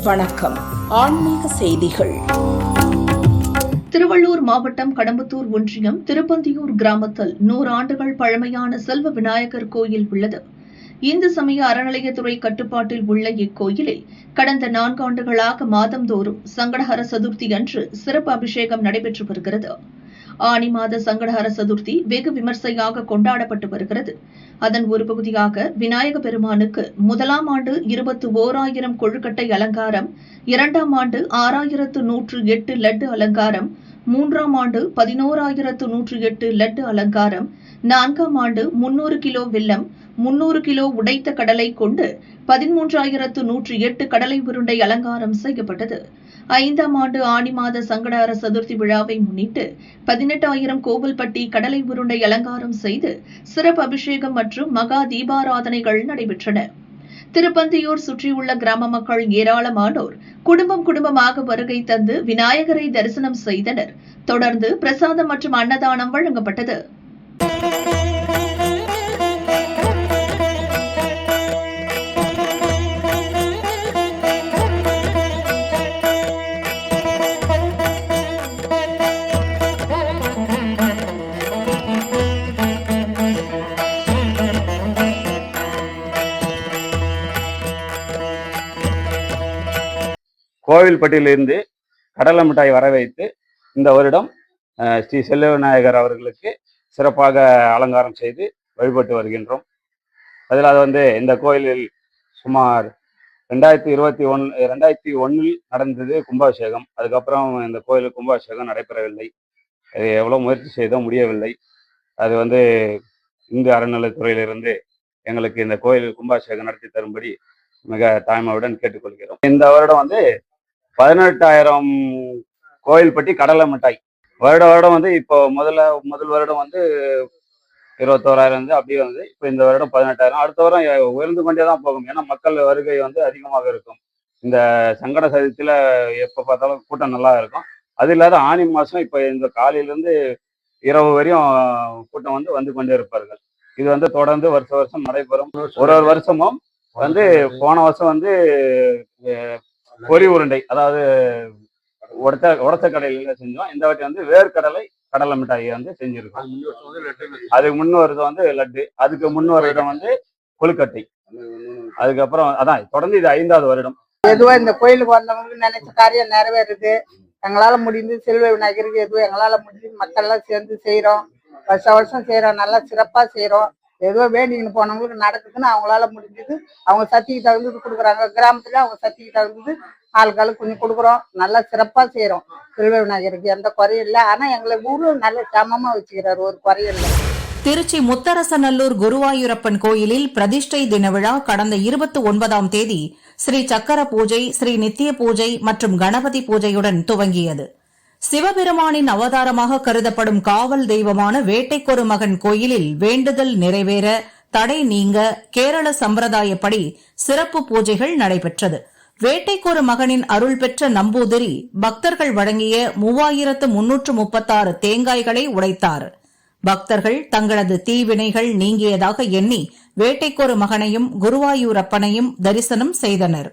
வணக்கம். ஆன்மீக செய்திகள். திருவள்ளூர் மாவட்டம் கடம்பத்தூர் ஒன்றியம் திருப்பந்தியூர் கிராமத்தில் 100 ஆண்டுகள் பழமையான செல்வ விநாயகர் கோயில் உள்ளது. இந்து சமய அறநிலையத்துறை கட்டுப்பாட்டில் உள்ள இக்கோயிலில் கடந்த 4 ஆண்டுகளாக மாதந்தோறும் சங்கடஹர சதுர்த்தி அன்று சிறப்பு அபிஷேகம் நடைபெற்று வருகிறது. ஆனி மாத சங்கடஹர சதுர்த்தி வெகு விமர்சையாக கொண்டாடப்பட்டு வருகிறது. அதன் ஒரு பகுதியாக விநாயக பெருமானுக்கு முதலாம் ஆண்டு 21,000 கொழுக்கட்டை அலங்காரம், 2ஆம் ஆண்டு 6,108 லட்டு அலங்காரம், 3ஆம் ஆண்டு 11,108 லட்டு அலங்காரம், 4ஆம் ஆண்டு 300 கிலோ வெல்லம், 300 கிலோ உடைத்த கடலை கொண்டு 13,108 கடலை உருண்டை அலங்காரம் செய்யப்பட்டது. 5ஆம் ஆண்டு ஆனி மாத சங்கடஹர சதுர்த்தி விழாவை முன்னிட்டு 18,000 கோவில்பட்டி கடலை உருண்டை அலங்காரம் செய்து சிறப்பு அபிஷேகம் மற்றும் மகா தீபாராதனைகள் நடைபெற்றன. திருப்பந்தியூர் சுற்றியுள்ள கிராம மக்கள் ஏராளமானோர் குடும்பமாக வருகை தந்து விநாயகரை தரிசனம் செய்தனர். தொடர்ந்து பிரசாதம் மற்றும் அன்னதானம் வழங்கப்பட்டது. கோவில்பட்டியிலிருந்து கடலை மிட்டாய் வர வைத்து இந்த வருடம் ஸ்ரீ செல்வ விநாயகர் அவர்களுக்கு சிறப்பாக அலங்காரம் செய்து வழிபட்டு வருகின்றோம். அதில் அது இந்த கோயிலில் சுமார் 2021 நடந்தது கும்பாபிஷேகம். அதுக்கப்புறம் இந்த கோயிலுக்கு கும்பாபிஷேகம் நடைபெறவில்லை. அது எவ்வளோ முயற்சி செய்தோம், முடியவில்லை. அது இந்து அறநிலையத்துறையிலிருந்து எங்களுக்கு இந்த கோயில் கும்பாபிஷேகம் நடத்தி தரும்படி மிக தாய்மையுடன் கேட்டுக்கொள்கிறோம். இந்த வருடம் 18,000 கோயில்பட்டி கடலை மிட்டாய் வருடம் இப்போ முதல் வருடம் 21,000 அப்படியே இப்போ இந்த வருடம் 18,000. அடுத்த வருடம் உயர்ந்து கொண்டே தான் போகும். ஏன்னா மக்கள் வருகை அதிகமாக இருக்கும். இந்த சங்கட சதுர்த்தியில எப்போ பார்த்தாலும் கூட்டம் நல்லா இருக்கும். அது இல்லாத ஆனி மாதம் இப்போ இந்த காலையிலேருந்து இரவு வரையும் கூட்டம் வந்து கொண்டே இருப்பார்கள். இது தொடர்ந்து வருஷம் நடைபெறும். ஒரு வருஷமும் போன வருஷம் பொரி உருண்டை, அதாவது உடச்ச கடையில செஞ்சோம். இந்த வாட்டி வேர்க்கடலை கடலை மிட்டாய் செஞ்சிருக்கோம். அதுக்கு முன்னொரு லட்டு, அதுக்கு முன்னொரு கொழுக்கட்டை, அதுக்கப்புறம் அதான் தொடர்ந்து இது 5வது வருடம். எதுவா இந்த கோயிலுக்கு வந்தவங்களுக்கு நினைச்ச காரியம் நிறைவேறுது. எங்களால முடிந்து செல்வ விநாயகருக்கு எதுவும் எங்களால முடிஞ்சு மக்கள் எல்லாம் சேர்ந்து செய்யறோம். வருஷம் செய்யறோம். நல்லா சிறப்பா செய்யறோம். ஏதோ வேண்டின்னு போனவங்களுக்கு நடக்குதுன்னு அவங்களால முடிஞ்சது அவங்க சக்திக்கு தகுந்தது கொடுக்குறாங்க. கிராமத்துல அவங்க சக்திக்கு தகுந்தது ஆளுக்காளுக்கு கொஞ்சம் கொடுக்குறோம். நல்லா சிறப்பா செய்யறோம். செல்வ விநாயகருக்கு எந்த குறையும் இல்லை. ஆனா எங்களை ஊரு நல்ல சமமா வச்சுக்கிறாரு, ஒரு குறையும் இல்லை. திருச்சி முத்தரசநல்லூர் குருவாயூரப்பன் கோயிலில் பிரதிஷ்டை தின விழா கடந்த 29ஆம் தேதி ஸ்ரீ சக்கர பூஜை, ஸ்ரீ நித்திய பூஜை மற்றும் கணபதி பூஜையுடன் துவங்கியது. சிவபெருமானின் அவதாரமாக கருதப்படும் காவல் தெய்வமான வேட்டைக்கொரு மகன் கோயிலில் வேண்டுதல் நிறைவேற, தடை நீங்க கேரள சம்பிரதாயப்படி சிறப்பு பூஜைகள் நடைபெற்றது. வேட்டைக்கொரு மகனின் அருள் பெற்ற நம்பூதிரி பக்தர்கள் வழங்கிய 3,336 தேங்காய்களை உடைத்தார். பக்தர்கள் தங்களது தீவினைகள் நீங்கியதாக எண்ணி வேட்டைக்கொரு மகனையும் குருவாயூரப்பனையும் தரிசனம் செய்தனர்.